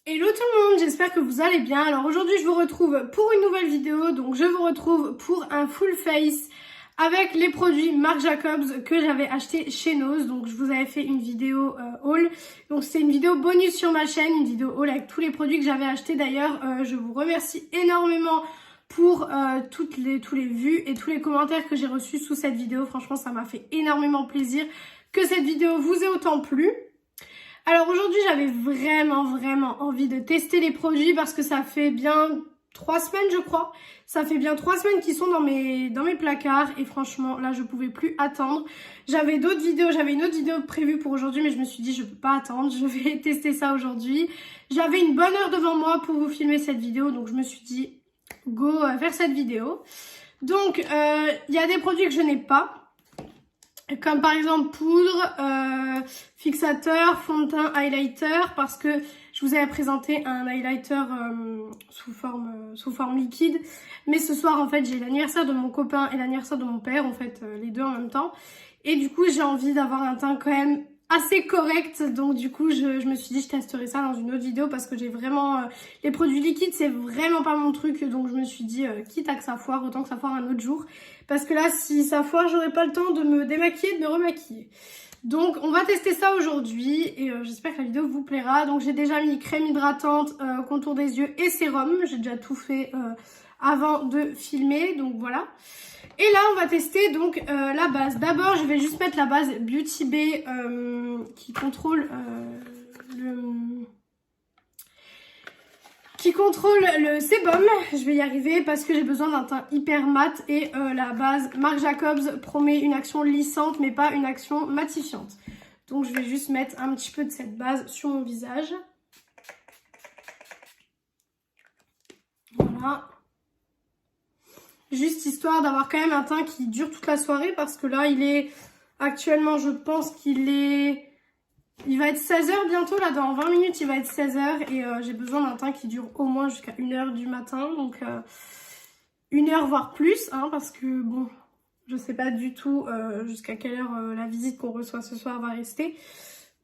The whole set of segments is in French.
Hello tout le monde, j'espère que vous allez bien. Alors aujourd'hui je vous retrouve pour une nouvelle vidéo, donc je vous retrouve pour un full face avec les produits Marc Jacobs que j'avais acheté chez Nose. Donc je vous avais fait une vidéo haul, donc c'est une vidéo bonus sur ma chaîne, une vidéo haul avec tous les produits que j'avais achetés. D'ailleurs je vous remercie énormément pour tous les vues et tous les commentaires que j'ai reçus sous cette vidéo. Franchement ça m'a fait énormément plaisir que cette vidéo vous ait autant plu. Alors aujourd'hui j'avais vraiment envie de tester les produits parce que ça fait bien 3 semaines je crois. Ça fait bien 3 semaines qu'ils sont dans mes placards et franchement là je pouvais plus attendre. J'avais une autre vidéo prévue pour aujourd'hui mais je me suis dit je peux pas attendre, je vais tester ça aujourd'hui. J'avais une bonne heure devant moi pour vous filmer cette vidéo donc je me suis dit go faire cette vidéo. Donc il y a des produits que je n'ai pas. Comme par exemple poudre, fixateur, fond de teint, highlighter, parce que je vous avais présenté un highlighter sous forme liquide. Mais ce soir en fait j'ai l'anniversaire de mon copain et l'anniversaire de mon père, en fait les deux en même temps. Et du coup j'ai envie d'avoir un teint quand même assez correct, donc du coup je me suis dit je testerai ça dans une autre vidéo parce que j'ai vraiment les produits liquides c'est vraiment pas mon truc, donc je me suis dit quitte à que ça foire autant que ça foire un autre jour parce que là si ça foire j'aurai pas le temps de me démaquiller, de me remaquiller. Donc on va tester ça aujourd'hui et j'espère que la vidéo vous plaira. Donc j'ai déjà mis crème hydratante, contour des yeux et sérum, j'ai déjà tout fait avant de filmer, donc voilà. Et là on va tester donc la base. D'abord je vais juste mettre la base Beauty Bay qui contrôle le sébum. Je vais y arriver parce que j'ai besoin d'un teint hyper mat et la base Marc Jacobs promet une action lissante mais pas une action matifiante. Donc je vais juste mettre un petit peu de cette base sur mon visage. Voilà. Juste histoire d'avoir quand même un teint qui dure toute la soirée parce que là il est actuellement je pense qu'il va être 16h bientôt, là dans 20 minutes il va être 16h et j'ai besoin d'un teint qui dure au moins jusqu'à 1h du matin, donc 1h voire plus hein, parce que bon je sais pas du tout jusqu'à quelle heure la visite qu'on reçoit ce soir va rester,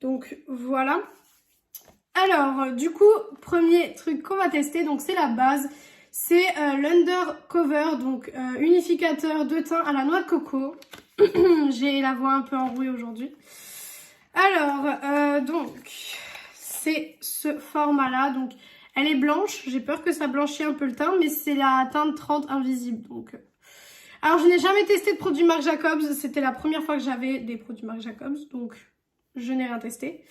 donc voilà. Alors du coup premier truc qu'on va tester donc c'est la base. C'est l'Undercover, donc unificateur de teint à la noix de coco. J'ai la voix un peu enrouée aujourd'hui. Alors, donc, c'est ce format-là. Donc, elle est blanche. J'ai peur que ça blanchisse un peu le teint, mais c'est la teinte 30 invisible. Donc, alors, je n'ai jamais testé de produits Marc Jacobs. C'était la première fois que j'avais des produits Marc Jacobs, donc je n'ai rien testé.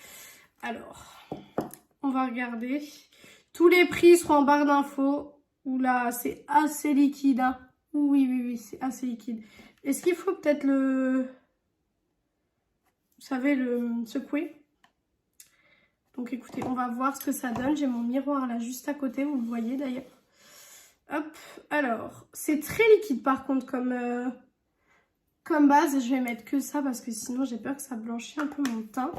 Alors, on va regarder. Tous les prix seront en barre d'infos. Oula, c'est assez liquide, hein. Oui, c'est assez liquide. Est-ce qu'il faut peut-être le... Vous savez, le secouer? Donc écoutez, on va voir ce que ça donne. J'ai mon miroir là juste à côté, vous le voyez d'ailleurs. Hop, alors, c'est très liquide par contre comme base. Je vais mettre que ça parce que sinon j'ai peur que ça blanchisse un peu mon teint.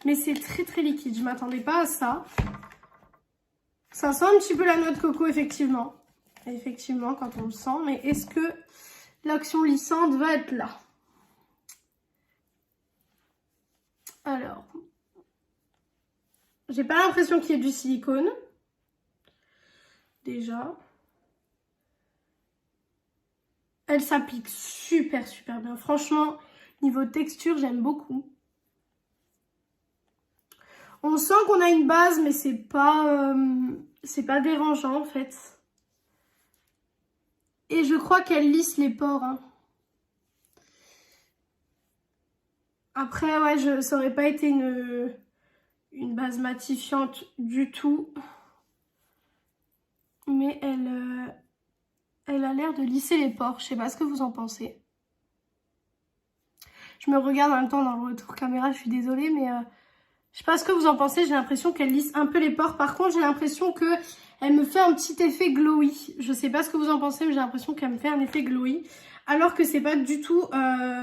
Mais c'est très liquide, je m'attendais pas à ça. Ça sent un petit peu la noix de coco, effectivement. Effectivement, quand on le sent. Mais est-ce que l'action lissante va être là? Alors, j'ai pas l'impression qu'il y ait du silicone. Déjà. Elle s'applique super bien. Franchement, niveau texture, j'aime beaucoup. On sent qu'on a une base, mais c'est pas dérangeant en fait. Et je crois qu'elle lisse les pores. Hein. Après, ouais, ça aurait pas été une base matifiante du tout. Mais elle a l'air de lisser les pores. Je sais pas ce que vous en pensez. Je me regarde en même temps dans le retour caméra, je suis désolée, mais... je sais pas ce que vous en pensez, j'ai l'impression qu'elle lisse un peu les pores. Par contre, j'ai l'impression qu'elle me fait un petit effet glowy. Je sais pas ce que vous en pensez, mais j'ai l'impression qu'elle me fait un effet glowy. Alors que c'est pas du tout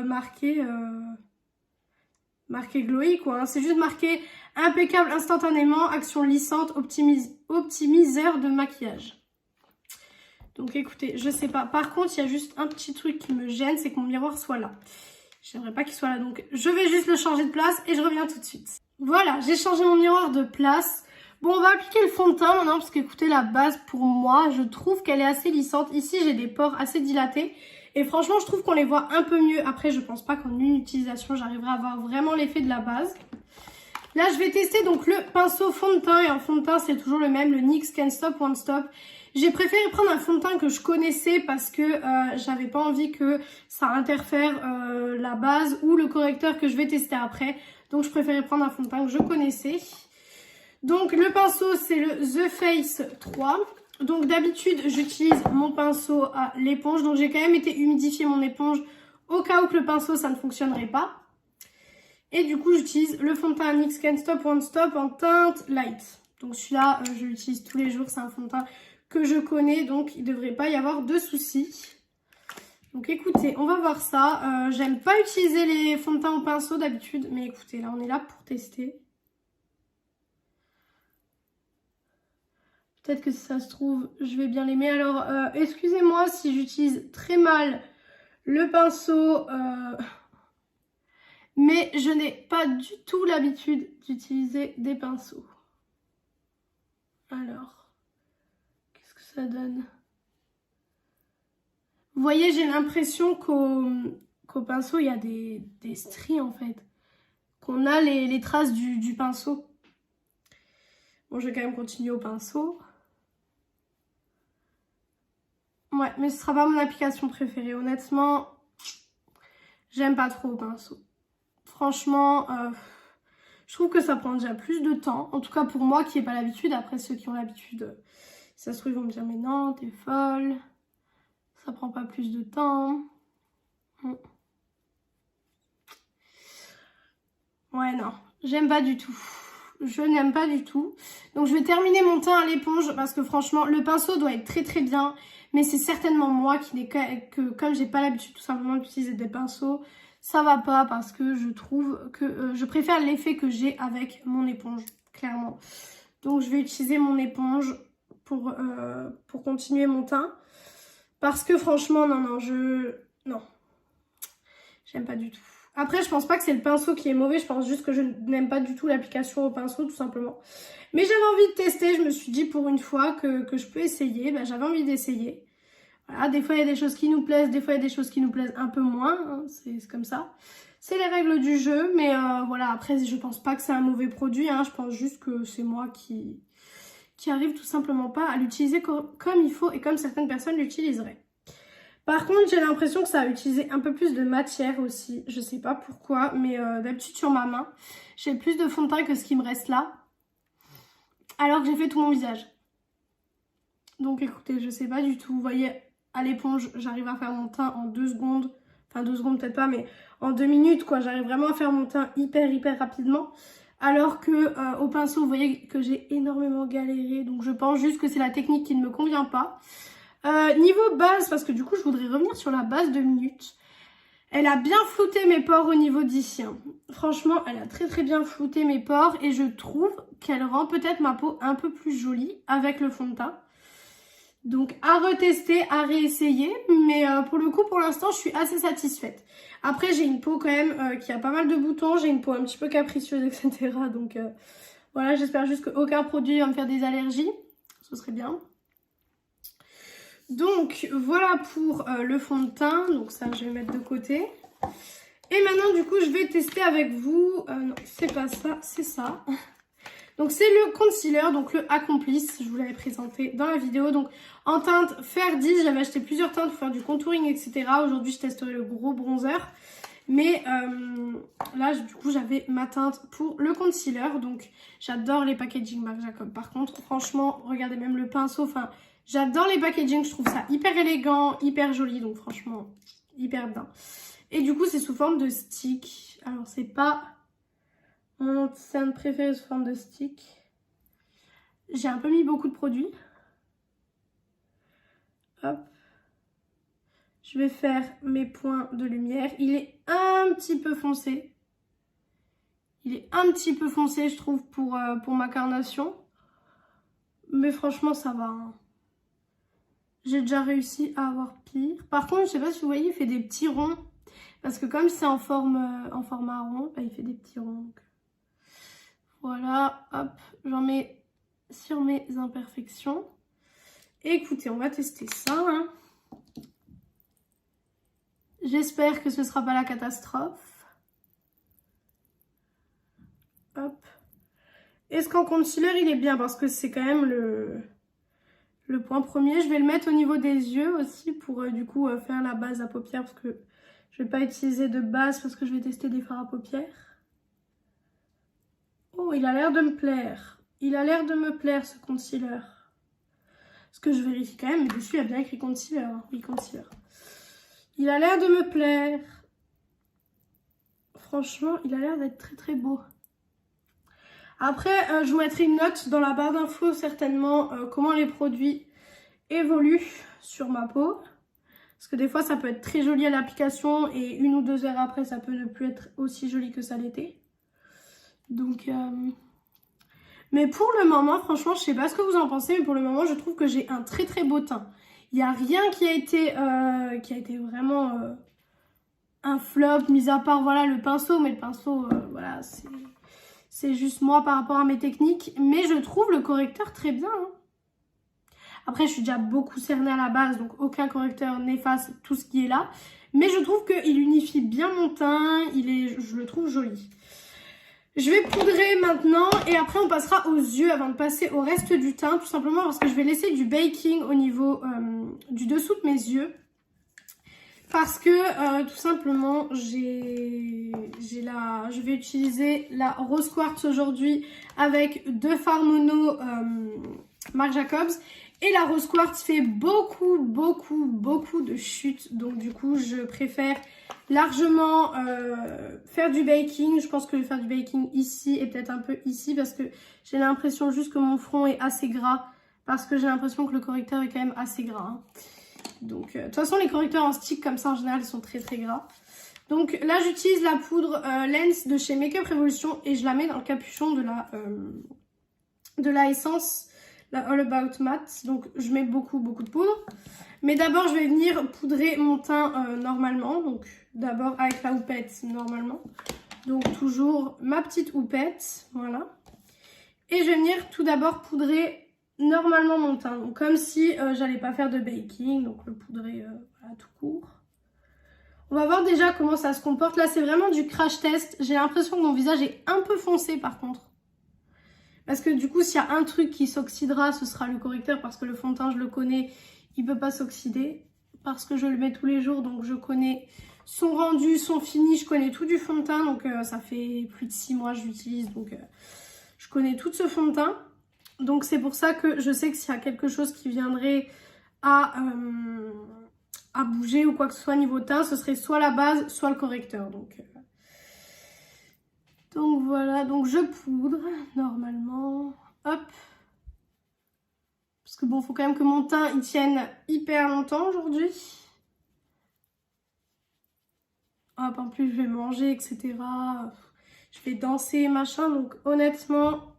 marqué glowy, quoi. Hein. C'est juste marqué impeccable instantanément, action lissante, optimiseur de maquillage. Donc écoutez, je sais pas. Par contre, il y a juste un petit truc qui me gêne, c'est que mon miroir soit là. J'aimerais pas qu'il soit là, donc je vais juste le changer de place et je reviens tout de suite. Voilà, j'ai changé mon miroir de place. Bon, on va appliquer le fond de teint maintenant parce qu'écoutez, la base pour moi, je trouve qu'elle est assez lissante. Ici, j'ai des pores assez dilatés et franchement, je trouve qu'on les voit un peu mieux. Après, je pense pas qu'en une utilisation, j'arriverai à avoir vraiment l'effet de la base. Là, je vais tester donc le pinceau fond de teint et en fond de teint, c'est toujours le même, le NYX Can't Stop Won't Stop. J'ai préféré prendre un fond de teint que je connaissais parce que j'avais pas envie que ça interfère la base ou le correcteur que je vais tester après. Donc, je préférais prendre un fond de teint que je connaissais. Donc, le pinceau, c'est le The Face 3. Donc, d'habitude, j'utilise mon pinceau à l'éponge. Donc, j'ai quand même été humidifier mon éponge au cas où que le pinceau, ça ne fonctionnerait pas. Et du coup, j'utilise le fond de teint NYX Can't Stop Won't Stop en teinte light. Donc, celui-là, je l'utilise tous les jours. C'est un fond de teint que je connais. Donc, il ne devrait pas y avoir de soucis. Donc, écoutez, on va voir ça. J'aime pas utiliser les fonds de teint au pinceau d'habitude. Mais écoutez, là, on est là pour tester. Peut-être que si ça se trouve, je vais bien l'aimer. Alors, excusez-moi si j'utilise très mal le pinceau, mais je n'ai pas du tout l'habitude d'utiliser des pinceaux. Alors, qu'est-ce que ça donne? Vous voyez, j'ai l'impression qu'au pinceau, il y a des stries en fait. Qu'on a les traces du pinceau. Bon, je vais quand même continuer au pinceau. Ouais, mais ce sera pas mon application préférée. Honnêtement, j'aime pas trop au pinceau. Franchement, je trouve que ça prend déjà plus de temps. En tout cas pour moi qui n'ai pas l'habitude. Après ceux qui ont l'habitude, ça se trouve ils vont me dire mais non, t'es folle. Ça prend pas plus de temps. Ouais non, j'aime pas du tout. Je n'aime pas du tout. Donc je vais terminer mon teint à l'éponge parce que franchement le pinceau doit être très très bien. Mais c'est certainement moi qui n'ai que comme j'ai pas l'habitude tout simplement d'utiliser des pinceaux, ça va pas parce que je trouve que je préfère l'effet que j'ai avec mon éponge, clairement. Donc je vais utiliser mon éponge pour continuer mon teint. Parce que franchement, non, j'aime pas du tout. Après, je pense pas que c'est le pinceau qui est mauvais, je pense juste que je n'aime pas du tout l'application au pinceau, tout simplement. Mais j'avais envie de tester, je me suis dit pour une fois que je peux essayer, bah, j'avais envie d'essayer. Voilà, des fois il y a des choses qui nous plaisent, des fois il y a des choses qui nous plaisent un peu moins, hein, c'est comme ça. C'est les règles du jeu, mais voilà, après je pense pas que c'est un mauvais produit, hein, je pense juste que c'est moi qui arrive tout simplement pas à l'utiliser comme il faut et comme certaines personnes l'utiliseraient. Par contre, j'ai l'impression que ça a utilisé un peu plus de matière aussi. Je sais pas pourquoi, mais d'habitude sur ma main, j'ai plus de fond de teint que ce qui me reste là. Alors que j'ai fait tout mon visage. Donc écoutez, je sais pas du tout. Vous voyez, à l'éponge, j'arrive à faire mon teint en 2 secondes. Enfin 2 secondes peut-être pas, mais en 2 minutes quoi. J'arrive vraiment à faire mon teint hyper rapidement. Alors que au pinceau, vous voyez que j'ai énormément galéré. Donc je pense juste que c'est la technique qui ne me convient pas. Niveau base, parce que du coup je voudrais revenir sur la base de minutes. Elle a bien flouté mes pores au niveau d'ici. Hein. Franchement, elle a très bien flouté mes pores et je trouve qu'elle rend peut-être ma peau un peu plus jolie avec le fond de teint. Donc à retester, à réessayer, mais pour le coup pour l'instant je suis assez satisfaite. Après j'ai une peau quand même qui a pas mal de boutons, j'ai une peau un petit peu capricieuse etc. Donc voilà, j'espère juste qu'aucun produit va me faire des allergies, ce serait bien. Donc voilà pour le fond de teint, donc ça je vais mettre de côté. Et maintenant du coup je vais tester avec vous, non c'est pas ça, c'est ça. Donc c'est le concealer, donc le Accomplice, je vous l'avais présenté dans la vidéo. Donc en teinte Fer 10, j'avais acheté plusieurs teintes pour faire du contouring etc. Aujourd'hui je testerai le gros bronzer. Mais là du coup j'avais ma teinte pour le concealer. Donc j'adore les packaging Marc Jacobs. Par contre franchement regardez même le pinceau, enfin... J'adore les packaging, je trouve ça hyper élégant, hyper joli, donc franchement, hyper bien. Et du coup, c'est sous forme de stick. Alors, c'est pas mon teint préféré sous forme de stick. J'ai un peu mis beaucoup de produits. Hop. Je vais faire mes points de lumière. Il est un petit peu foncé. Il est un petit peu foncé, je trouve, pour ma carnation. Mais franchement, ça va, hein. J'ai déjà réussi à avoir pire. Par contre, je sais pas si vous voyez, il fait des petits ronds. Parce que comme c'est en format rond, bah, il fait des petits ronds. Voilà, hop, j'en mets sur mes imperfections. Et écoutez, on va tester ça. Hein. J'espère que ce ne sera pas la catastrophe. Hop. Est-ce qu'en concealer, il est bien? Parce que c'est quand même le point premier. Je vais le mettre au niveau des yeux aussi pour du coup faire la base à paupières. Parce que je ne vais pas utiliser de base parce que je vais tester des fards à paupières. Oh, il a l'air de me plaire. Il a l'air de me plaire ce concealer. Parce que je vérifie quand même, mais dessus il y a bien écrit concealer. Hein. Oui, concealer. Il a l'air de me plaire. Franchement, il a l'air d'être très très beau. Après, je vous mettrai une note dans la barre d'infos certainement comment les produits évoluent sur ma peau. Parce que des fois, ça peut être très joli à l'application et 1 ou 2 heures après, ça peut ne plus être aussi joli que ça l'était. Donc... Mais pour le moment, franchement, je sais pas ce que vous en pensez, mais pour le moment, je trouve que j'ai un très très beau teint. Il n'y a rien qui a été vraiment un flop, mis à part voilà, le pinceau. Mais le pinceau, voilà, c'est juste moi par rapport à mes techniques. Mais je trouve le correcteur très bien. Hein. Après, je suis déjà beaucoup cernée à la base, donc aucun correcteur n'efface tout ce qui est là. Mais je trouve qu'il unifie bien mon teint, je le trouve joli. Je vais poudrer maintenant et après on passera aux yeux avant de passer au reste du teint. Tout simplement parce que je vais laisser du baking au niveau du dessous de mes yeux. Parce que tout simplement je vais utiliser la Rose Quartz aujourd'hui avec 2 fards mono Marc Jacobs. Et la Rose Quartz fait beaucoup de chutes. Donc du coup je préfère largement faire du baking. Je pense que je vais faire du baking ici et peut-être un peu ici. Parce que j'ai l'impression juste que mon front est assez gras. Parce que j'ai l'impression que le correcteur est quand même assez gras. Hein. Donc de toute façon les correcteurs en stick comme ça en général ils sont très gras. Donc là j'utilise la poudre Lens de chez Makeup Revolution. Et je la mets dans le capuchon de la essence. La All About Matte, donc je mets beaucoup de poudre. Mais d'abord je vais venir poudrer mon teint normalement. Donc d'abord avec la houppette normalement. Donc toujours ma petite houppette, voilà. Et je vais venir tout d'abord poudrer normalement mon teint. Donc comme si j'allais pas faire de baking, donc le poudrer voilà, tout court. On va voir déjà comment ça se comporte. Là c'est vraiment du crash test. J'ai l'impression que mon visage est un peu foncé par contre. Parce que du coup, s'il y a un truc qui s'oxydera, ce sera le correcteur. Parce que le fond de teint, je le connais, il ne peut pas s'oxyder. Parce que je le mets tous les jours, donc je connais son rendu, son fini. Je connais tout du fond de teint, donc ça fait plus de 6 mois que je l'utilise. Donc je connais tout ce fond de teint. Donc c'est pour ça que je sais que s'il y a quelque chose qui viendrait à bouger ou quoi que ce soit niveau teint, ce serait soit la base, soit le correcteur. Donc voilà, donc je poudre normalement, hop. Parce que bon, faut quand même que mon teint il tienne hyper longtemps aujourd'hui. Hop, en plus je vais manger, etc. Je vais danser, machin, donc honnêtement,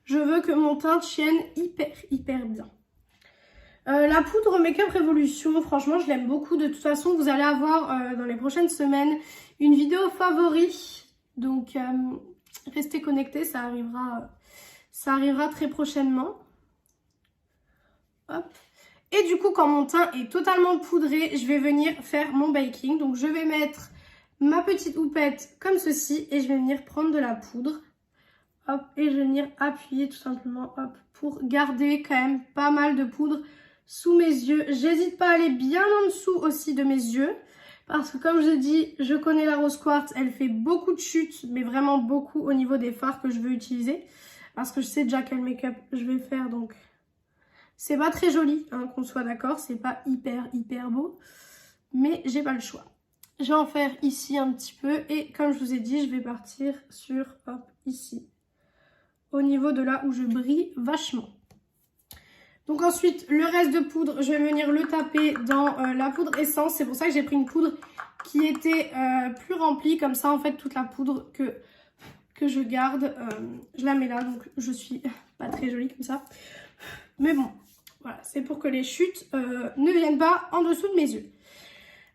je veux que mon teint tienne hyper bien. La poudre Makeup Revolution, franchement je l'aime beaucoup. De toute façon, vous allez avoir dans les prochaines semaines une vidéo favori. Donc restez connectés, ça arrivera très prochainement. Hop. Et du coup, quand mon teint est totalement poudré, je vais venir faire mon baking. Donc je vais mettre ma petite houppette comme ceci et je vais venir prendre de la poudre. Hop, et je vais venir appuyer tout simplement hop, pour garder quand même pas mal de poudre sous mes yeux. J'hésite pas à aller bien en dessous aussi de mes yeux. Parce que comme je dis, je connais la Rose Quartz, elle fait beaucoup de chutes, mais vraiment beaucoup au niveau des fards que je veux utiliser. Parce que je sais déjà quel make-up je vais faire, donc c'est pas très joli, hein, qu'on soit d'accord, c'est pas hyper beau. Mais j'ai pas le choix. Je vais en faire ici un petit peu et comme je vous ai dit, je vais partir sur, hop, ici. Au niveau de là où je brille vachement. Donc ensuite, le reste de poudre, je vais venir le taper dans la poudre essence. C'est pour ça que j'ai pris une poudre qui était plus remplie. Comme ça, en fait, toute la poudre que je garde, je la mets là. Donc je suis pas très jolie comme ça. Mais bon, voilà, c'est pour que les chutes ne viennent pas en dessous de mes yeux.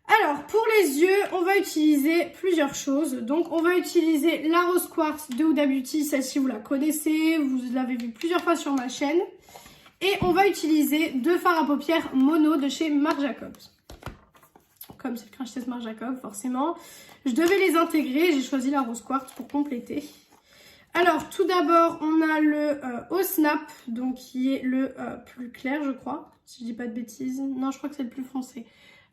Alors, pour les yeux, on va utiliser plusieurs choses. Donc, on va utiliser la Rose Quartz de Huda Beauty. Celle-ci, vous la connaissez, vous l'avez vue plusieurs fois sur ma chaîne. Et on va utiliser 2 fards à paupières mono de chez Marc Jacobs. Comme c'est le crash test Marc Jacobs, forcément. Je devais les intégrer, j'ai choisi la Rose Quartz pour compléter. Alors, tout d'abord, on a le Au Snap, donc qui est le plus clair, je crois. Si je dis pas de bêtises. Non, je crois que c'est le plus foncé.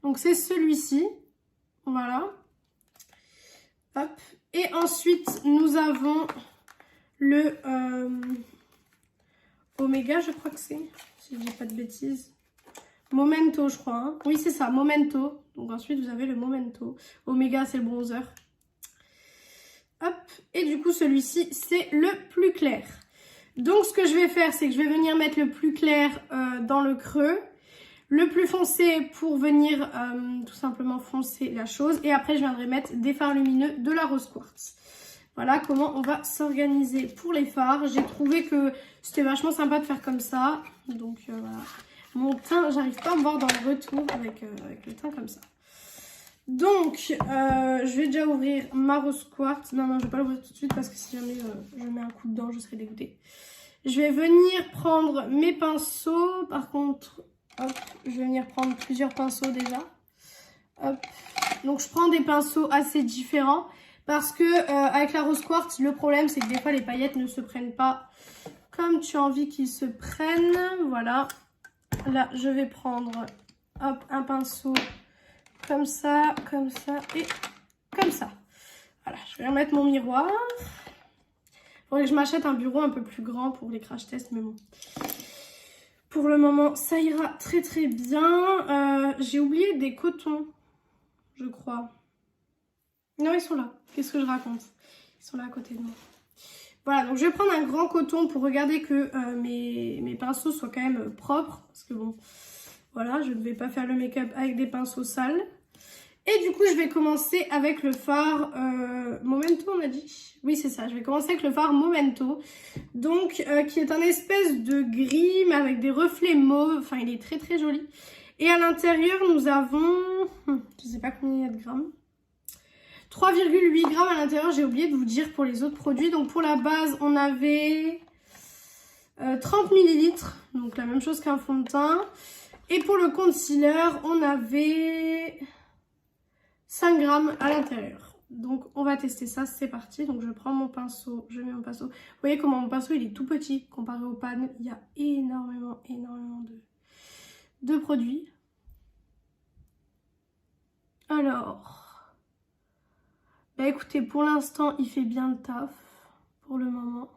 Donc, c'est celui-ci. Voilà. Hop. Et ensuite, nous avons le Omega, je crois que c'est. Si je dis pas de bêtises. Momento, je crois. Hein. Oui, c'est ça, Momento. Donc, ensuite, vous avez le Momento. Omega, c'est le bronzer. Hop, et du coup celui-ci c'est le plus clair. Donc ce que je vais faire, c'est que je vais venir mettre le plus clair dans le creux, le plus foncé pour venir tout simplement foncer la chose, et après je viendrai mettre des fards lumineux de la Rose Quartz. Voilà comment on va s'organiser pour les fards. J'ai trouvé que c'était vachement sympa de faire comme ça, donc voilà. Mon teint, j'arrive pas à me voir dans le retour avec le teint comme ça. Donc, je vais déjà ouvrir ma Rose Quartz. Non, je vais pas l'ouvrir tout de suite parce que si jamais je mets un coup dedans, je serai dégoûtée. Je vais venir prendre mes pinceaux. Par contre, hop, je vais venir prendre plusieurs pinceaux déjà. Hop. Donc, je prends des pinceaux assez différents parce que avec la Rose Quartz, le problème, c'est que des fois, les paillettes ne se prennent pas comme tu as envie qu'ils se prennent. Voilà. Là, je vais prendre, hop, un pinceau comme ça et comme ça. Voilà, je vais remettre mon miroir. Il faudrait que je m'achète un bureau un peu plus grand pour les crash tests, mais bon. Pour le moment, ça ira très très bien. J'ai oublié des cotons, je crois. Non, ils sont là. Qu'est-ce que je raconte? Ils sont là à côté de moi. Voilà, donc je vais prendre un grand coton pour regarder que mes pinceaux soient quand même propres. Parce que bon... Voilà, je ne vais pas faire le make-up avec des pinceaux sales. Et du coup, je vais commencer avec le fard Momento, on a dit? Oui, c'est ça. Je vais commencer avec le fard Momento. Donc, qui est un espèce de gris, mais avec des reflets mauves. Enfin, il est très, très joli. Et à l'intérieur, nous avons... je ne sais pas combien il y a de grammes. 3,8 grammes à l'intérieur. J'ai oublié de vous dire pour les autres produits. Donc, pour la base, on avait 30 ml. Donc, la même chose qu'un fond de teint. Et pour le concealer, on avait 5 grammes à l'intérieur. Donc, on va tester ça. C'est parti. Donc, je prends mon pinceau. Je mets mon pinceau. Vous voyez comment mon pinceau, il est tout petit comparé au pan. Il y a énormément de produits. Alors, bah écoutez, pour l'instant, il fait bien le taf. Pour le moment.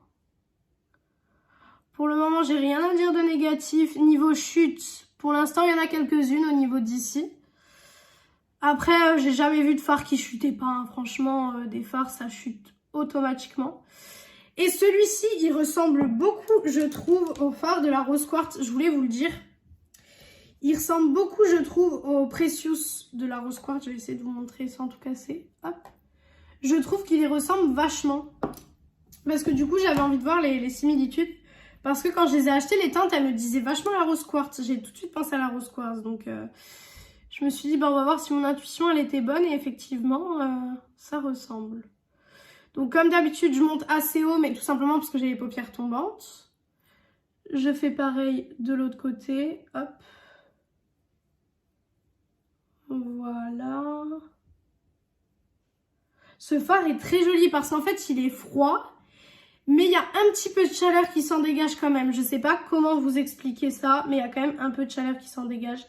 Pour le moment, j'ai rien à dire de négatif. Niveau chute... Pour l'instant, il y en a quelques-unes au niveau d'ici. Après, j'ai jamais vu de fard qui chutait pas. Hein. Franchement, des fards, ça chute automatiquement. Et celui-ci, il ressemble beaucoup, je trouve, au fard de la Rose Quartz. Je voulais vous le dire. Il ressemble beaucoup, je trouve, au Precious de la Rose Quartz. Je vais essayer de vous montrer sans tout casser. Hop. Je trouve qu'il y ressemble vachement. Parce que du coup, j'avais envie de voir les similitudes. Parce que quand je les ai achetés, les teintes, elles me disaient vachement la Rose Quartz. J'ai tout de suite pensé à la Rose Quartz. Donc, je me suis dit, bah, on va voir si mon intuition, elle était bonne. Et effectivement, ça ressemble. Donc, comme d'habitude, je monte assez haut, mais tout simplement parce que j'ai les paupières tombantes. Je fais pareil de l'autre côté. Hop. Voilà. Ce fard est très joli parce qu'en fait, il est froid. Mais il y a un petit peu de chaleur qui s'en dégage quand même. Je sais pas comment vous expliquer ça, mais il y a quand même un peu de chaleur qui s'en dégage.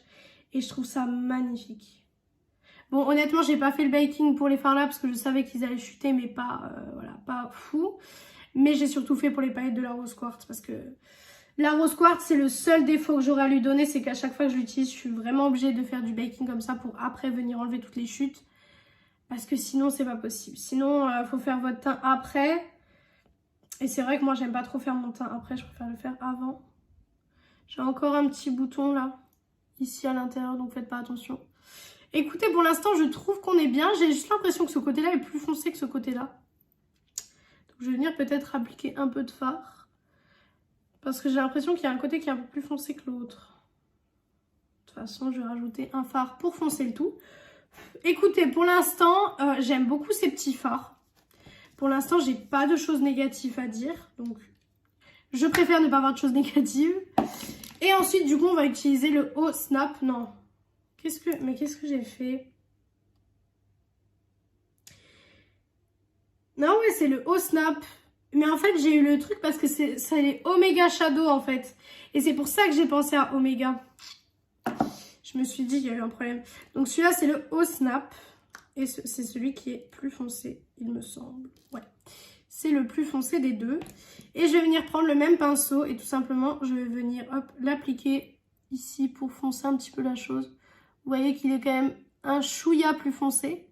Et je trouve ça magnifique. Bon, honnêtement, j'ai pas fait le baking pour les fards là parce que je savais qu'ils allaient chuter, mais pas, voilà, pas fou. Mais j'ai surtout fait pour les paillettes de la Rose Quartz parce que la Rose Quartz, c'est le seul défaut que j'aurais à lui donner, c'est qu'à chaque fois que je l'utilise, je suis vraiment obligée de faire du baking comme ça pour après venir enlever toutes les chutes. Parce que sinon, c'est pas possible. Sinon, faut faire votre teint après. Et c'est vrai que moi, j'aime pas trop faire mon teint après, je préfère le faire avant. J'ai encore un petit bouton là, ici à l'intérieur, donc faites pas attention. Écoutez, pour l'instant, je trouve qu'on est bien. J'ai juste l'impression que ce côté-là est plus foncé que ce côté-là. Donc, je vais venir peut-être appliquer un peu de fard. Parce que j'ai l'impression qu'il y a un côté qui est un peu plus foncé que l'autre. De toute façon, je vais rajouter un fard pour foncer le tout. Écoutez, pour l'instant, j'aime beaucoup ces petits fards. Pour l'instant, j'ai pas de choses négatives à dire. Donc, je préfère ne pas avoir de choses négatives. Et ensuite, du coup, on va utiliser le haut snap. Non. Qu'est-ce que j'ai fait? Non, ouais, c'est le haut snap. Mais en fait, j'ai eu le truc parce que c'est les Omega Shadow, en fait. Et c'est pour ça que j'ai pensé à Omega. Je me suis dit qu'il y a eu un problème. Donc, celui-là, c'est le haut snap. Et c'est celui qui est plus foncé, il me semble. Ouais. C'est le plus foncé des deux. Et je vais venir prendre le même pinceau et tout simplement, je vais venir l'appliquer ici pour foncer un petit peu la chose. Vous voyez qu'il est quand même un chouïa plus foncé.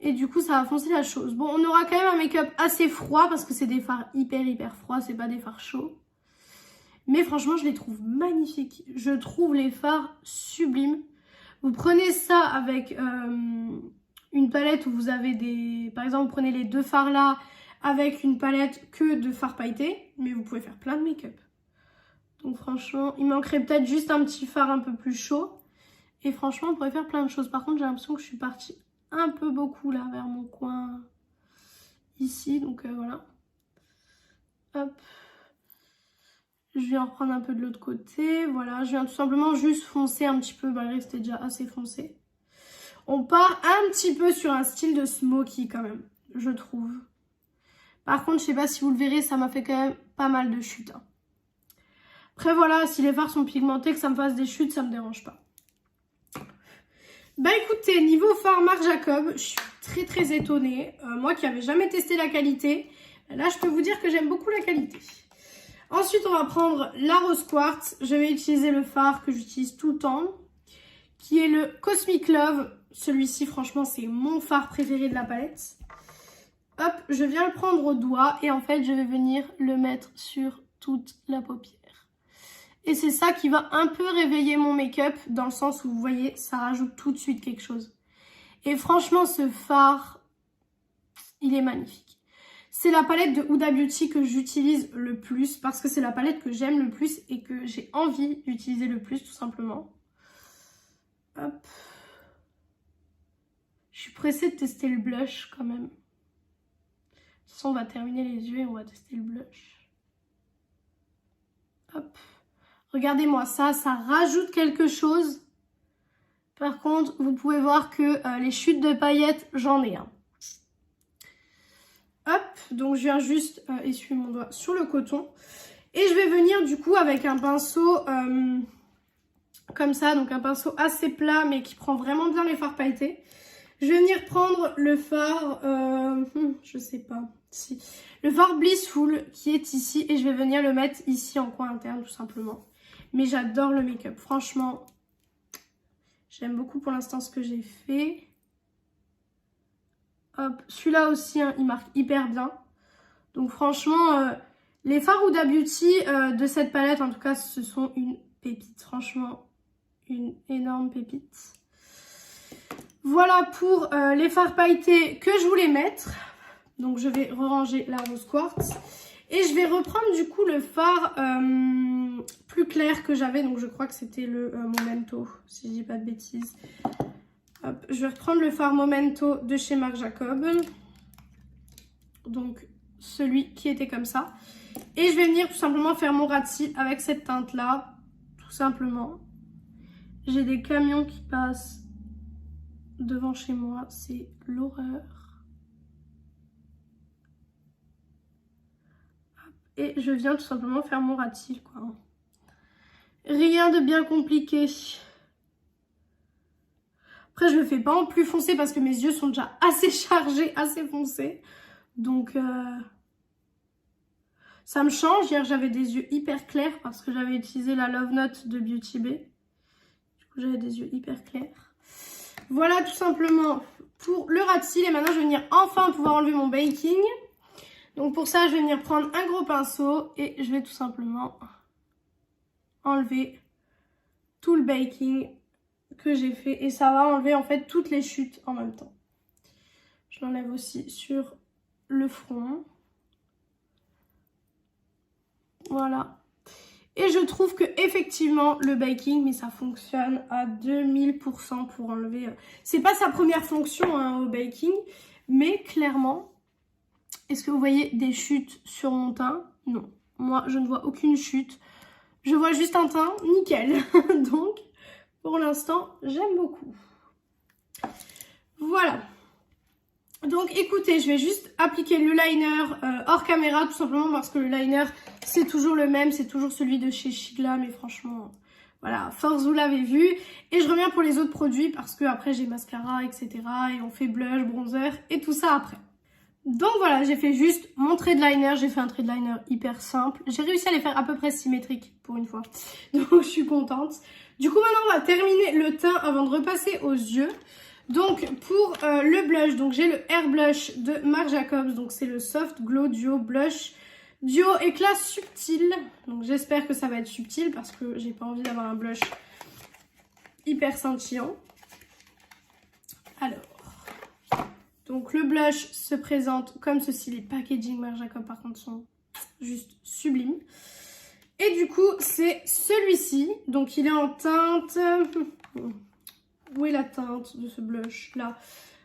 Et du coup, ça va foncer la chose. Bon, on aura quand même un make-up assez froid parce que c'est des fards hyper froids, c'est pas des fards chauds. Mais franchement, je les trouve magnifiques. Je trouve les fards sublimes. Vous prenez ça avec une palette où vous avez des... Par exemple, vous prenez les deux fards là avec une palette que de fards pailletés. Mais vous pouvez faire plein de make-up. Donc franchement, il manquerait peut-être juste un petit fard un peu plus chaud. Et franchement, on pourrait faire plein de choses. Par contre, j'ai l'impression que je suis partie un peu beaucoup là vers mon coin ici. Donc voilà. Hop. Je viens reprendre un peu de l'autre côté. Voilà, je viens tout simplement juste foncer un petit peu. Malgré que c'était déjà assez foncé. On part un petit peu sur un style de smoky quand même, je trouve. Par contre, je sais pas si vous le verrez, ça m'a fait quand même pas mal de chutes. Hein. Après voilà, si les fards sont pigmentés, que ça me fasse des chutes, ça me dérange pas. Bah écoutez, niveau fard Marc Jacob, je suis très étonnée. Moi qui n'avais jamais testé la qualité, là je peux vous dire que j'aime beaucoup la qualité. Ensuite, on va prendre la Rose Quartz. Je vais utiliser le fard que j'utilise tout le temps, qui est le Cosmic Love. Celui-ci, franchement, c'est mon fard préféré de la palette. Hop, je viens le prendre au doigt et en fait, je vais venir le mettre sur toute la paupière. Et c'est ça qui va un peu réveiller mon make-up dans le sens où, vous voyez, ça rajoute tout de suite quelque chose. Et franchement, ce fard, il est magnifique. C'est la palette de Huda Beauty que j'utilise le plus parce que c'est la palette que j'aime le plus et que j'ai envie d'utiliser le plus, tout simplement. Hop. Je suis pressée de tester le blush quand même. De toute façon, on va terminer les yeux et on va tester le blush. Hop. Regardez-moi ça, ça rajoute quelque chose. Par contre, vous pouvez voir que les chutes de paillettes, j'en ai un. Hop, donc je viens juste essuyer mon doigt sur le coton. Et je vais venir du coup avec un pinceau comme ça. Donc un pinceau assez plat mais qui prend vraiment bien les fards pailletés. Je vais venir prendre le fard, je sais pas, si, le fard Blissful qui est ici. Et je vais venir le mettre ici en coin interne tout simplement. Mais j'adore le make-up, franchement. J'aime beaucoup pour l'instant ce que j'ai fait. Hop, celui-là aussi, hein, il marque hyper bien. Donc franchement, les fards Huda Beauty de cette palette, en tout cas, ce sont une pépite. Franchement, une énorme pépite. Voilà pour les fards pailletés que je voulais mettre. Donc je vais ranger la Rose Quartz. Et je vais reprendre du coup le fard plus clair que j'avais. Donc je crois que c'était le Momento, si je dis pas de bêtises. Hop, je vais reprendre le fard Momento de chez Marc Jacob. Donc celui qui était comme ça. Et je vais venir tout simplement faire mon ras de cils avec cette teinte là. Tout simplement. J'ai des camions qui passent devant chez moi. C'est l'horreur. Et je viens tout simplement faire mon ras de cils, quoi. Rien de bien compliqué. Après, je le fais pas en plus foncé parce que mes yeux sont déjà assez chargés, assez foncés. Donc, ça me change. Hier, j'avais des yeux hyper clairs parce que j'avais utilisé la Love Note de Beauty Bay. Du coup, j'avais des yeux hyper clairs. Voilà tout simplement pour le ras de cils. Et maintenant, je vais venir enfin pouvoir enlever mon baking. Donc pour ça, je vais venir prendre un gros pinceau et je vais tout simplement enlever tout le baking que j'ai fait. Et ça va enlever en fait toutes les chutes en même temps. Je l'enlève aussi sur le front. Voilà. Et je trouve que effectivement le baking, mais ça fonctionne à 2000% pour enlever... C'est pas sa première fonction hein, au baking, mais clairement, est-ce que vous voyez des chutes sur mon teint? Non, moi je ne vois aucune chute. Je vois juste un teint nickel. Donc, pour l'instant, j'aime beaucoup. Voilà. Donc écoutez, je vais juste appliquer le liner hors caméra tout simplement parce que le liner c'est toujours le même, c'est toujours celui de chez Shigla, mais franchement voilà, force vous l'avez vu. Et je reviens pour les autres produits parce que après j'ai mascara etc et on fait blush, bronzer et tout ça après. Donc voilà, j'ai fait juste mon trait de liner, j'ai fait un trait de liner hyper simple. J'ai réussi à les faire à peu près symétriques pour une fois, donc je suis contente. Du coup maintenant on va terminer le teint avant de repasser aux yeux. Donc pour le blush, donc j'ai le Air Blush de Marc Jacobs, donc c'est le Soft Glow Duo Blush Duo Éclat Subtil. Donc j'espère que ça va être subtil parce que j'ai pas envie d'avoir un blush hyper scintillant. Alors, donc le blush se présente comme ceci, les packaging Marc Jacobs par contre sont juste sublimes. Et du coup c'est celui-ci, donc il est en teinte... Où est la teinte de ce blush là?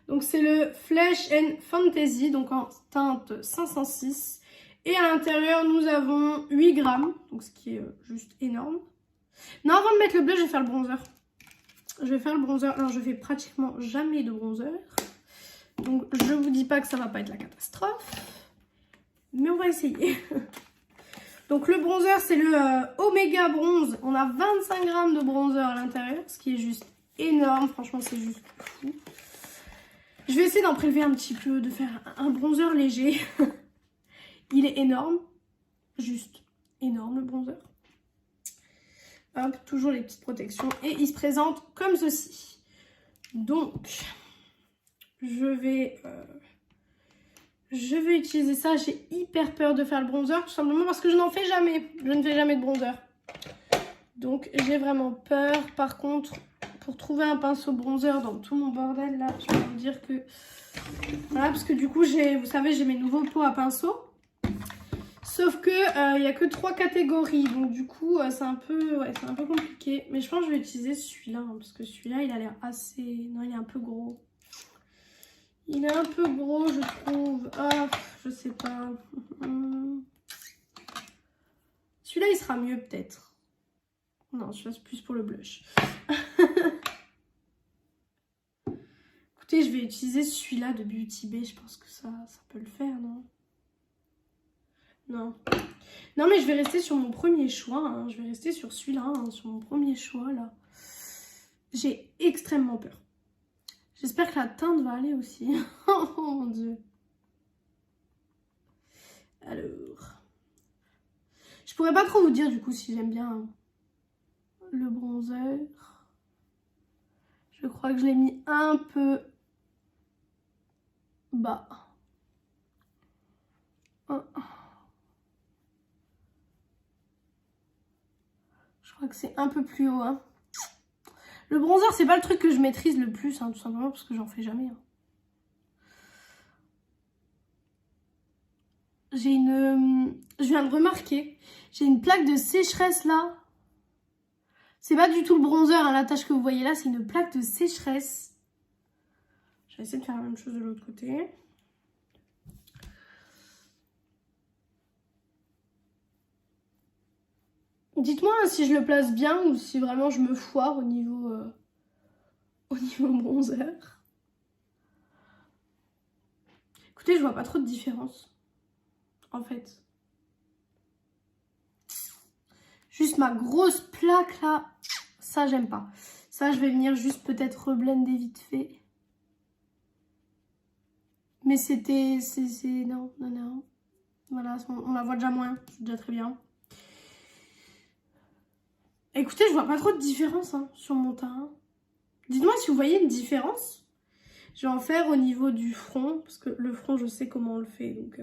Donc c'est le Flesh and Fantasy, donc en teinte 506. Et à l'intérieur nous avons 8 grammes, donc ce qui est juste énorme. Non, avant de mettre le blush, je vais faire le bronzer. Je vais faire le bronzer. Alors je fais pratiquement jamais de bronzer. Donc je vous dis pas que ça va pas être la catastrophe. Mais on va essayer. Donc le bronzer c'est le Omega Bronze. On a 25 grammes de bronzer à l'intérieur, ce qui est juste énorme, franchement c'est juste fou. Je vais essayer d'en prélever un petit peu, de faire un bronzer léger. Il est énorme, juste énorme le bronzer. Hop, toujours les petites protections et il se présente comme ceci. Donc je vais utiliser ça. J'ai hyper peur de faire le bronzer tout simplement parce que je n'en fais jamais. Je ne fais jamais de bronzer. Donc j'ai vraiment peur. Par contre, pour trouver un pinceau bronzer dans tout mon bordel là, je peux vous dire que voilà, parce que du coup vous savez, j'ai mes nouveaux pots à pinceau, sauf que il n'y a que 3 catégories, donc du coup c'est un peu compliqué, mais je pense que je vais utiliser celui-là hein, parce que celui-là il a l'air assez, non il est un peu gros, il est un peu gros je trouve. Ah je sais pas, celui-là il sera mieux peut-être. Non, celui-là c'est plus pour le blush. Écoutez, je vais utiliser celui-là de Beauty Bay. Je pense que ça peut le faire, non? Non. Non, mais je vais rester sur mon premier choix. Hein. Je vais rester sur celui-là, hein, sur mon premier choix, là. J'ai extrêmement peur. J'espère que la teinte va aller aussi. Oh mon Dieu. Alors. Je pourrais pas trop vous dire, du coup, si j'aime bien le bronzer. Je crois que je l'ai mis un peu bas. Je crois que c'est un peu plus haut. Hein. Le bronzer, c'est pas le truc que je maîtrise le plus, hein, tout simplement parce que j'en fais jamais. Hein. J'ai une... Je viens de remarquer, j'ai une plaque de sécheresse là. C'est pas du tout le bronzer, hein, la tache que vous voyez là, c'est une plaque de sécheresse. Je vais essayer de faire la même chose de l'autre côté. Dites-moi hein, si je le place bien ou si vraiment je me foire au niveau bronzer. Écoutez, je vois pas trop de différence. En fait. Juste ma grosse plaque là, ça j'aime pas. Ça je vais venir juste peut-être reblender vite fait. Mais c'était... Non. Voilà, on la voit déjà moins, c'est déjà très bien. Écoutez, je vois pas trop de différence hein, sur mon teint. Dites-moi si vous voyez une différence. Je vais en faire au niveau du front, parce que le front je sais comment on le fait. Donc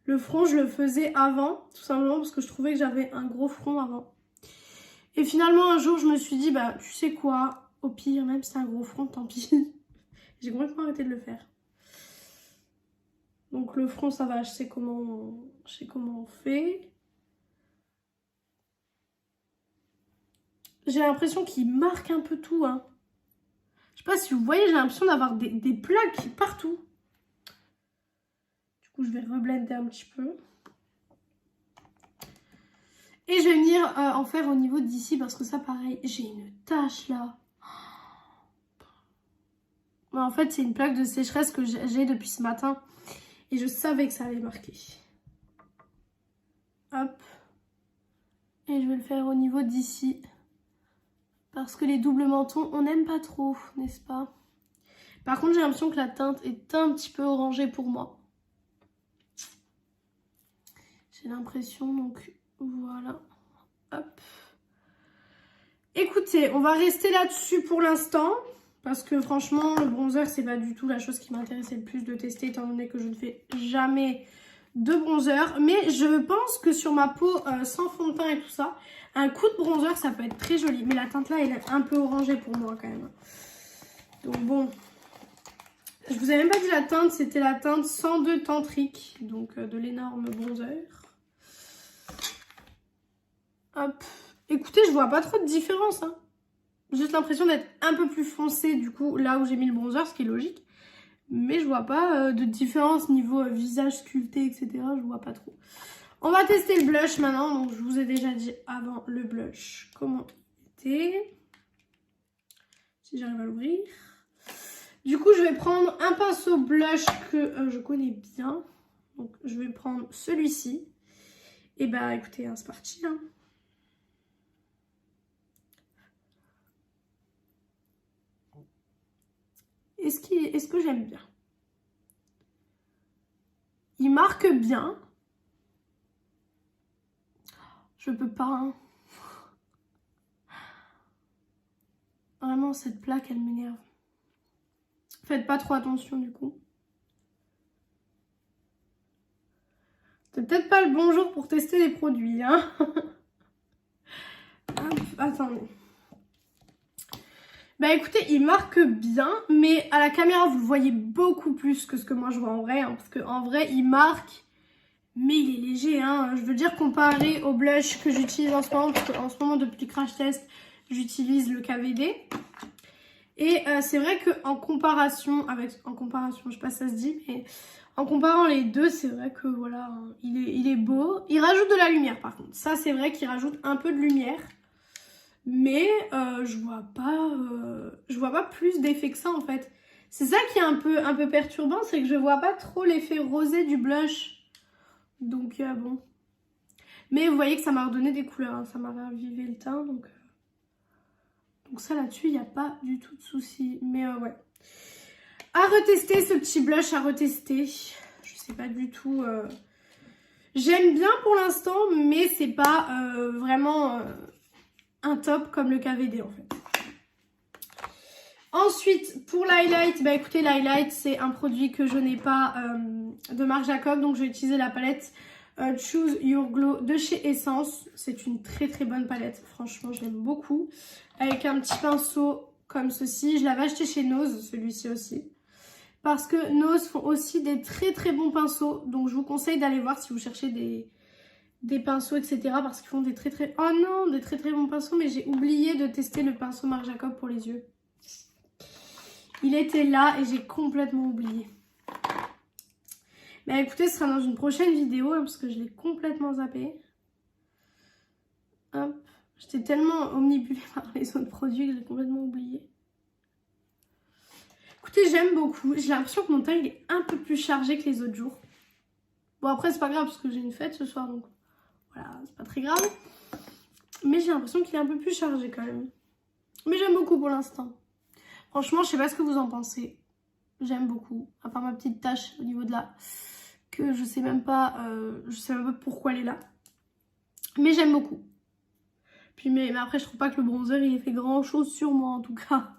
le front je le faisais avant, tout simplement parce que je trouvais que j'avais un gros front avant. Et finalement un jour je me suis dit, bah tu sais quoi, au pire même si c'est un gros front, tant pis. J'ai complètement arrêté de le faire. Donc le front ça va, je sais comment on fait. j'ai l'impression qu'il marque un peu tout. Hein. Je sais pas si vous voyez, j'ai l'impression d'avoir des plaques partout. Du coup, je vais reblender un petit peu. Et je vais venir en faire au niveau d'ici parce que ça, pareil, j'ai une tache là. En fait, c'est une plaque de sécheresse que j'ai depuis ce matin. Et je savais que ça allait marquer. Hop. Et je vais le faire au niveau d'ici. Parce que les doubles mentons, on n'aime pas trop, n'est-ce pas? Par contre, j'ai l'impression que la teinte est un petit peu orangée pour moi. J'ai l'impression, donc voilà. Hop. Écoutez, on va rester là-dessus pour l'instant. Parce que franchement, le bronzer, c'est pas du tout la chose qui m'intéressait le plus de tester, étant donné que je ne fais jamais de bronzer. Mais je pense que sur ma peau sans fond de teint et tout ça, un coup de bronzer, ça peut être très joli. Mais la teinte là, elle est un peu orangée pour moi quand même. Donc bon, je vous ai même pas dit la teinte, c'était la teinte 102 Tantrique. Donc de l'énorme bronzer. Hop. Écoutez, je vois pas trop de différence, hein. J'ai juste l'impression d'être un peu plus foncé du coup là où j'ai mis le bronzer, ce qui est logique. Mais je vois pas de différence niveau visage sculpté, etc. Je vois pas trop. On va tester le blush maintenant. Donc je vous ai déjà dit avant le blush comment il était. Si j'arrive à l'ouvrir. Du coup je vais prendre un pinceau blush que je connais bien. Donc je vais prendre celui-ci. Et bah écoutez, hein, c'est parti. Hein. Est-ce que j'aime bien? Il marque bien. Je peux pas. Hein. Vraiment, cette plaque, elle m'énerve. Faites pas trop attention du coup. C'est peut-être pas le bon jour pour tester les produits. Hein. Attendez. Bah écoutez, il marque bien, mais à la caméra, vous le voyez beaucoup plus que ce que moi je vois en vrai. Hein, parce qu'en vrai, il marque, mais il est léger. Hein, je veux dire, comparé au blush que j'utilise en ce moment, parce qu'en ce moment, depuis Crash Test, j'utilise le KVD. Et c'est vrai qu'en comparaison, je sais pas si ça se dit, mais en comparant les deux, c'est vrai que voilà, hein, il est beau. Il rajoute de la lumière par contre. Ça, c'est vrai qu'il rajoute un peu de lumière. Mais je vois pas plus d'effet que ça en fait. C'est ça qui est un peu perturbant, c'est que je vois pas trop l'effet rosé du blush. Donc bon. Mais vous voyez que ça m'a redonné des couleurs, hein. Ça m'a ravivé le teint. Donc ça là-dessus, il n'y a pas du tout de souci. Mais ouais. À retester ce petit blush, à retester. Je sais pas du tout. J'aime bien pour l'instant, mais c'est pas vraiment... un top comme le KVD en fait. Ensuite pour l'highlight, bah écoutez, l'highlight c'est un produit que je n'ai pas de Marc Jacob, donc je vais utiliser la palette Choose Your Glow de chez Essence. C'est une très très bonne palette, franchement je l'aime beaucoup. Avec un petit pinceau comme ceci, je l'avais acheté chez Nose, celui-ci aussi. Parce que Nose font aussi des très très bons pinceaux, donc je vous conseille d'aller voir si vous cherchez des pinceaux, etc. Parce qu'ils font des très très... Oh non, des très très bons pinceaux. Mais j'ai oublié de tester le pinceau Marc Jacob pour les yeux. Il était là et j'ai complètement oublié. Mais écoutez, ce sera dans une prochaine vidéo. Hein, parce que je l'ai complètement zappé. Hop. J'étais tellement omnibulée par les autres produits que j'ai complètement oublié. Écoutez, j'aime beaucoup. J'ai l'impression que mon teint il est un peu plus chargé que les autres jours. Bon après c'est pas grave parce que j'ai une fête ce soir. Donc voilà, c'est pas très grave. Mais j'ai l'impression qu'il est un peu plus chargé quand même. Mais j'aime beaucoup pour l'instant. Franchement, je sais pas ce que vous en pensez. J'aime beaucoup. À part ma petite tache au niveau de là. Que je sais même pas pourquoi elle est là. Mais j'aime beaucoup. Puis mais après, je trouve pas que le bronzer il ait fait grand chose sur moi en tout cas.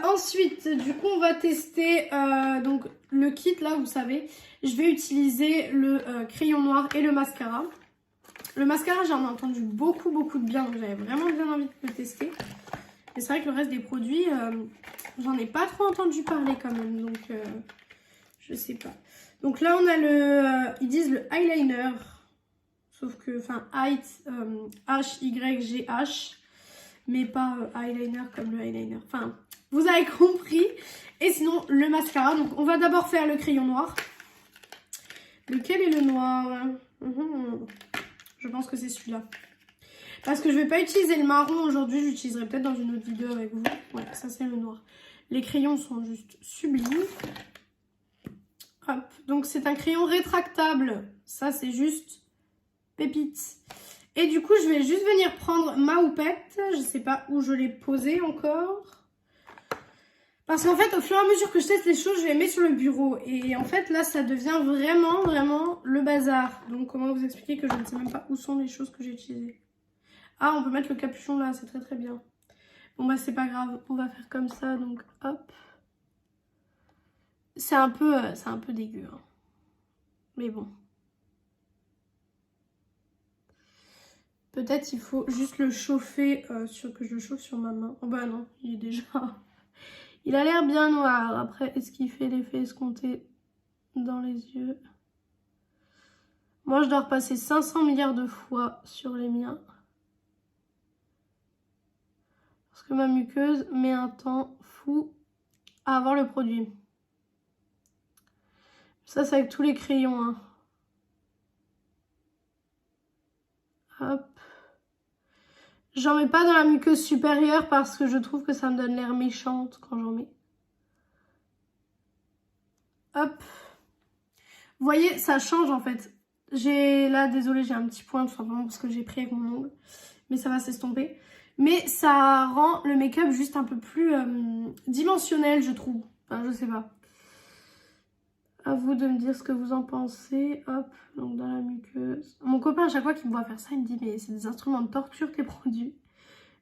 Ensuite, du coup, on va tester donc le kit là, vous savez. Je vais utiliser le crayon noir et le mascara. Le mascara, j'en ai entendu beaucoup de bien, donc j'avais vraiment bien envie de le tester. Mais c'est vrai que le reste des produits, j'en ai pas trop entendu parler quand même, donc je sais pas. Donc là, on a le, ils disent le eyeliner, sauf que, enfin, height, H-Y-G-H. mais pas eyeliner comme le eyeliner. Enfin, vous avez compris. Et sinon, le mascara. Donc, on va d'abord faire le crayon noir. Lequel est le noir? Je pense que c'est celui-là. Parce que je vais pas utiliser le marron aujourd'hui. J'utiliserai peut-être dans une autre vidéo avec vous. Ouais, ça c'est le noir. Les crayons sont juste sublimes. Hop. Donc, c'est un crayon rétractable. Ça, c'est juste pépite. Et du coup, je vais juste venir prendre ma houppette. Je sais pas où je l'ai posée encore. Parce qu'en fait, au fur et à mesure que je teste les choses, je les mets sur le bureau. Et en fait, là, ça devient vraiment le bazar. Donc, comment vous expliquer que je ne sais même pas où sont les choses que j'ai utilisées. Ah, on peut mettre le capuchon là, c'est très bien. Bon, bah, c'est pas grave. On va faire comme ça, donc hop. C'est un peu dégueu. Hein. Mais bon. Peut-être il faut juste le chauffer, que je le chauffe sur ma main. Oh bah non, il est déjà... Il a l'air bien noir. Après, est-ce qu'il fait l'effet escompté dans les yeux? Moi, je dois repasser 500 milliards de fois sur les miens. Parce que ma muqueuse met un temps fou à avoir le produit. Ça, c'est avec tous les crayons. Hein. Hop. J'en mets pas dans la muqueuse supérieure parce que je trouve que ça me donne l'air méchante quand j'en mets. Hop. Vous voyez, ça change en fait. Là, désolée, j'ai un petit point tout simplement parce que j'ai pris avec mon ongle. Mais ça va s'estomper. Mais ça rend le make-up juste un peu plus dimensionnel, je trouve. Enfin, je sais pas. À vous de me dire ce que vous en pensez. Hop, donc dans la muqueuse. Mon copain, à chaque fois qu'il me voit faire ça, il me dit mais c'est des instruments de torture tes produits.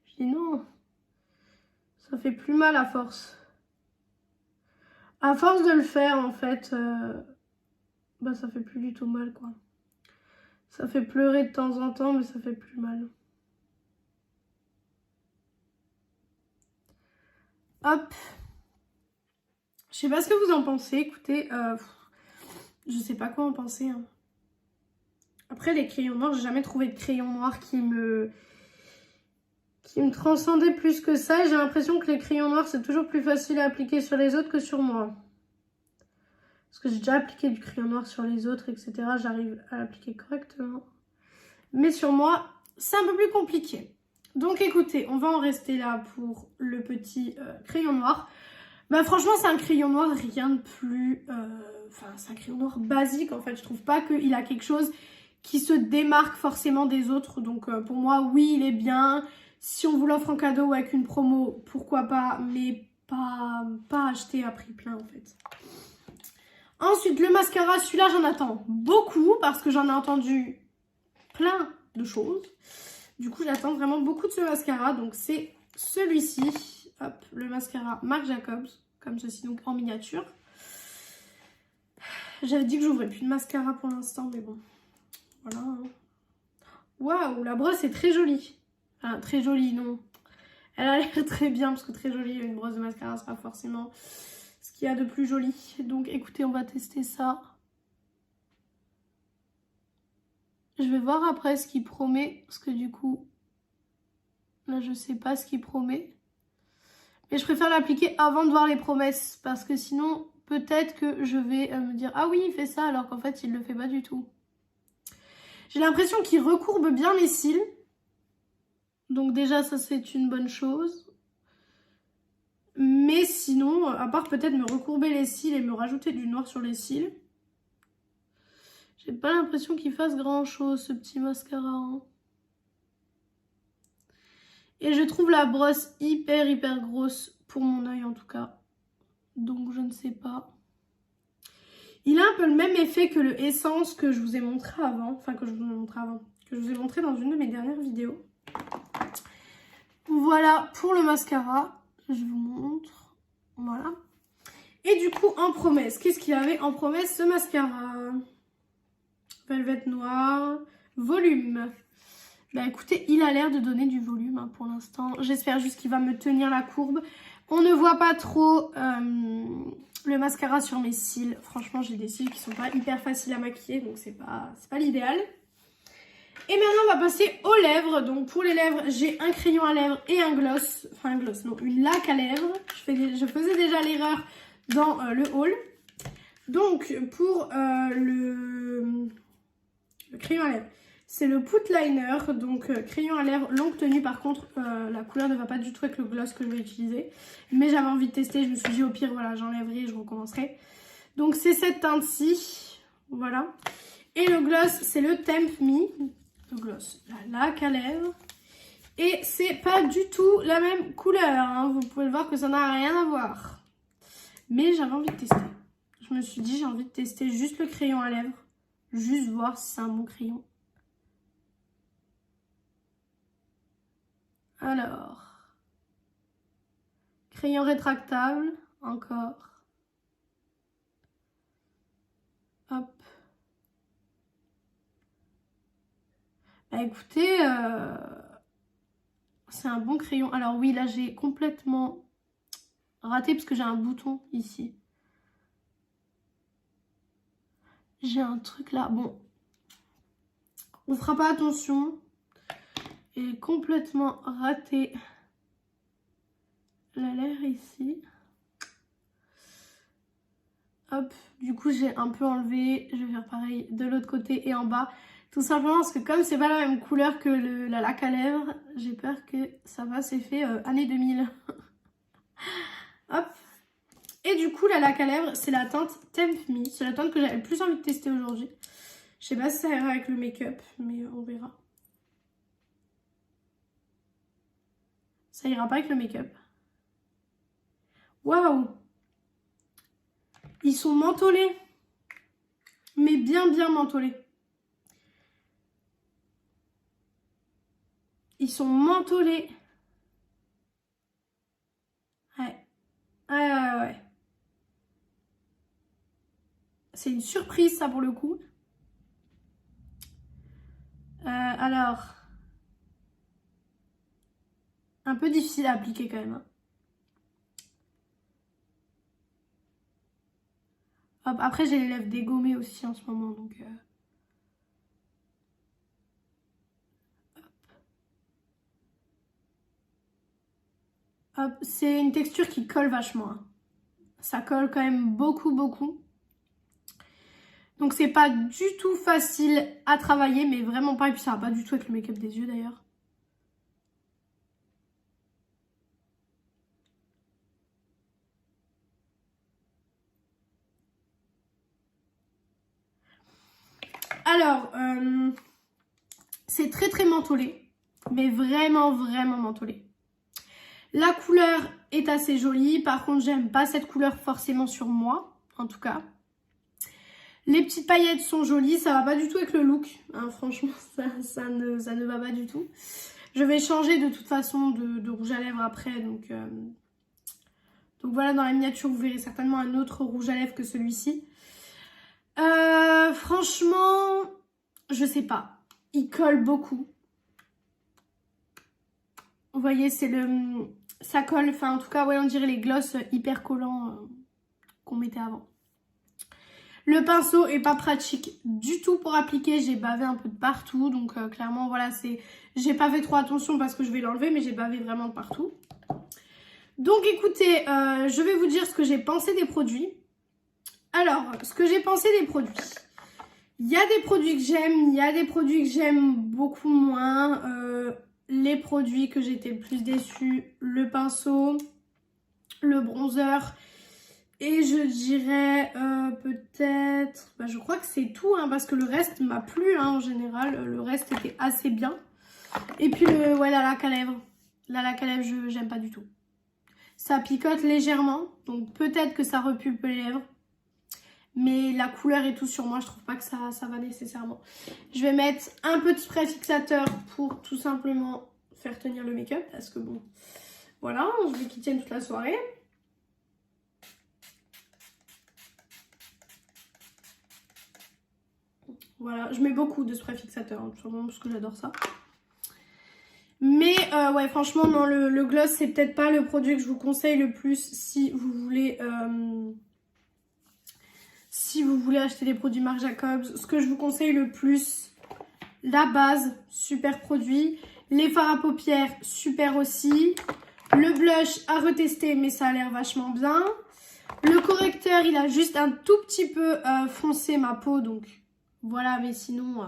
Je dis non. Ça fait plus mal à force. À force de le faire, en fait, bah ça fait plus du tout mal, quoi. Ça fait pleurer de temps en temps, mais ça fait plus mal. Hop. Je sais pas ce que vous en pensez. Écoutez, je sais pas quoi en penser. Hein. Après, les crayons noirs, j'ai jamais trouvé de crayon noir qui me transcendait plus que ça. J'ai l'impression que les crayons noirs, c'est toujours plus facile à appliquer sur les autres que sur moi. Parce que j'ai déjà appliqué du crayon noir sur les autres, etc. J'arrive à l'appliquer correctement. Mais sur moi, c'est un peu plus compliqué. Donc écoutez, on va en rester là pour le petit crayon noir. Bah franchement, c'est un crayon noir, rien de plus... Enfin, c'est un crayon noir basique en fait. Je trouve pas qu'il a quelque chose qui se démarque forcément des autres. Donc pour moi, oui, il est bien. Si on vous l'offre en cadeau ou avec une promo, pourquoi pas. Mais pas acheter à prix plein en fait. Ensuite, le mascara, celui-là, j'en attends beaucoup parce que j'en ai entendu plein de choses. Du coup, j'attends vraiment beaucoup de ce mascara. Donc, c'est celui-ci. Hop, le mascara Marc Jacobs. Comme ceci, donc en miniature. J'avais dit que j'ouvrais plus de mascara pour l'instant, mais bon. Voilà. Waouh, la brosse est très jolie. Enfin, très jolie, non. Elle a l'air très bien parce que très jolie, une brosse de mascara, c'est pas forcément ce qu'il y a de plus joli. Donc, écoutez, on va tester ça. Je vais voir après ce qu'il promet, parce que du coup, là, je sais pas ce qu'il promet. Mais je préfère l'appliquer avant de voir les promesses, parce que sinon, peut-être que je vais me dire « Ah oui, il fait ça », alors qu'en fait, il le fait pas du tout. J'ai l'impression qu'il recourbe bien les cils. Donc déjà, ça, c'est une bonne chose. Mais sinon, à part peut-être me recourber les cils et me rajouter du noir sur les cils, j'ai pas l'impression qu'il fasse grand-chose, ce petit mascara. Hein. Et je trouve la brosse hyper grosse pour mon œil en tout cas. Donc je ne sais pas. Il a un peu le même effet que le Essence que je vous ai montré avant. Enfin que je vous ai montré avant. Que je vous ai montré dans une de mes dernières vidéos. Voilà pour le mascara. Je vous montre. Voilà. Et du coup en promesse. Qu'est-ce qu'il avait en promesse ce mascara? Velvet noir. Volume. Bah écoutez, il a l'air de donner du volume hein, pour l'instant. J'espère juste qu'il va me tenir la courbe. On ne voit pas trop le mascara sur mes cils. Franchement, j'ai des cils qui sont pas hyper faciles à maquiller, donc c'est pas l'idéal. Et maintenant, on va passer aux lèvres. Donc, pour les lèvres, j'ai un crayon à lèvres et un gloss. Enfin, un gloss, non, une laque à lèvres. Je faisais déjà l'erreur dans le haul. Donc, pour le crayon à lèvres, c'est le Put Liner. Donc, crayon à lèvres longue tenue. Par contre, la couleur ne va pas du tout avec le gloss que je vais utiliser. Mais j'avais envie de tester. Je me suis dit, au pire, voilà, j'enlèverai et je recommencerai. Donc, c'est cette teinte-ci. Voilà. Et le gloss, c'est le Temp Me. Le gloss, la laque à lèvres. Et c'est pas du tout la même couleur. Hein. Vous pouvez le voir que ça n'a rien à voir. Mais j'avais envie de tester. Je me suis dit, j'ai envie de tester juste le crayon à lèvres. Juste voir si c'est un bon crayon. Alors. Crayon rétractable. Encore. Hop. Bah écoutez, c'est un bon crayon. Alors oui, là j'ai complètement raté parce que j'ai un bouton ici. J'ai un truc là. Bon, on fera pas attention. Et complètement raté la lèvre ici. Hop, du coup j'ai un peu enlevé. Je vais faire pareil de l'autre côté et en bas. Tout simplement parce que comme c'est pas la même couleur que la laque à lèvres, j'ai peur que ça fasse effet année 2000. Hop. Et du coup la laque à lèvres, c'est la teinte Temp Me. C'est la teinte que j'avais le plus envie de tester aujourd'hui. Je sais pas si ça ira avec le make-up, mais on verra. Ça ira pas avec le make-up. Waouh! Ils sont mentholés. Mais bien mentholés. Ils sont mentholés. Ouais. Ouais. C'est une surprise ça pour le coup. Alors. Un peu difficile à appliquer quand même. Hein. Hop, après j'ai les lèvres dégommées aussi en ce moment donc... Hop, c'est une texture qui colle vachement. Hein. Ça colle quand même beaucoup. Donc c'est pas du tout facile à travailler, mais vraiment pas. Et puis ça va pas du tout avec le make-up des yeux d'ailleurs. Alors, c'est très mentholé, mais vraiment mentholé. La couleur est assez jolie, par contre j'aime pas cette couleur forcément sur moi, en tout cas. Les petites paillettes sont jolies, ça va pas du tout avec le look, hein, franchement ça ne va pas du tout. Je vais changer de toute façon de rouge à lèvres après, donc voilà, dans la miniature vous verrez certainement un autre rouge à lèvres que celui-ci. Franchement, je sais pas, il colle beaucoup. Vous voyez, ça colle, enfin en tout cas, ouais, on dirait les gloss hyper collants qu'on mettait avant. Le pinceau est pas pratique du tout pour appliquer, j'ai bavé un peu de partout, donc clairement voilà, j'ai pas fait trop attention parce que je vais l'enlever, mais j'ai bavé vraiment de partout. Donc écoutez, je vais vous dire ce que j'ai pensé des produits. Alors, ce que j'ai pensé des produits. Il y a des produits que j'aime, il y a des produits que j'aime beaucoup moins. Les produits que j'étais le plus déçue, le pinceau, le bronzer et je dirais peut-être, je crois que c'est tout hein, parce que le reste m'a plu hein, en général, le reste était assez bien. Et puis la laque à lèvres, j'aime pas du tout. Ça picote légèrement, donc peut-être que ça repulpe les lèvres. Mais la couleur et tout sur moi, je trouve pas que ça va nécessairement. Je vais mettre un peu de spray fixateur pour tout simplement faire tenir le make-up. Parce que bon, voilà, je veux qu'il tienne toute la soirée. Voilà, je mets beaucoup de spray fixateur, hein, tout simplement parce que j'adore ça. Mais ouais, franchement, non, le gloss, c'est peut-être pas le produit que je vous conseille le plus si vous voulez... Si vous voulez acheter des produits Marc Jacobs, ce que je vous conseille le plus, La base, super produit. Les fards à paupières, super aussi. Le blush à retester, mais ça a l'air vachement bien. Le correcteur, il a juste un tout petit peu foncé ma peau, donc voilà, mais sinon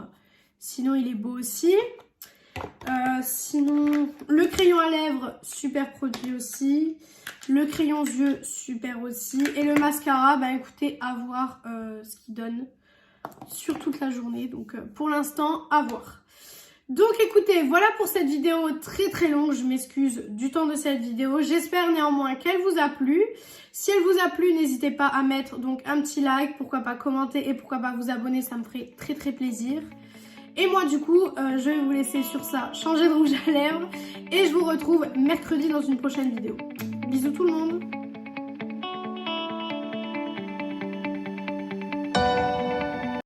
il est beau aussi. Sinon, le crayon à lèvres, super produit aussi. Le crayon yeux, super aussi. Et le mascara, bah écoutez, à voir ce qu'il donne sur toute la journée. Donc pour l'instant, à voir. Donc écoutez, voilà pour cette vidéo très très longue. Je m'excuse du temps de cette vidéo. J'espère néanmoins qu'elle vous a plu. Si elle vous a plu, n'hésitez pas à mettre donc un petit like, pourquoi pas commenter et pourquoi pas vous abonner, ça me ferait très très plaisir. Et moi du coup, je vais vous laisser sur ça changer de rouge à lèvres et je vous retrouve mercredi dans une prochaine vidéo. Bisous tout le monde!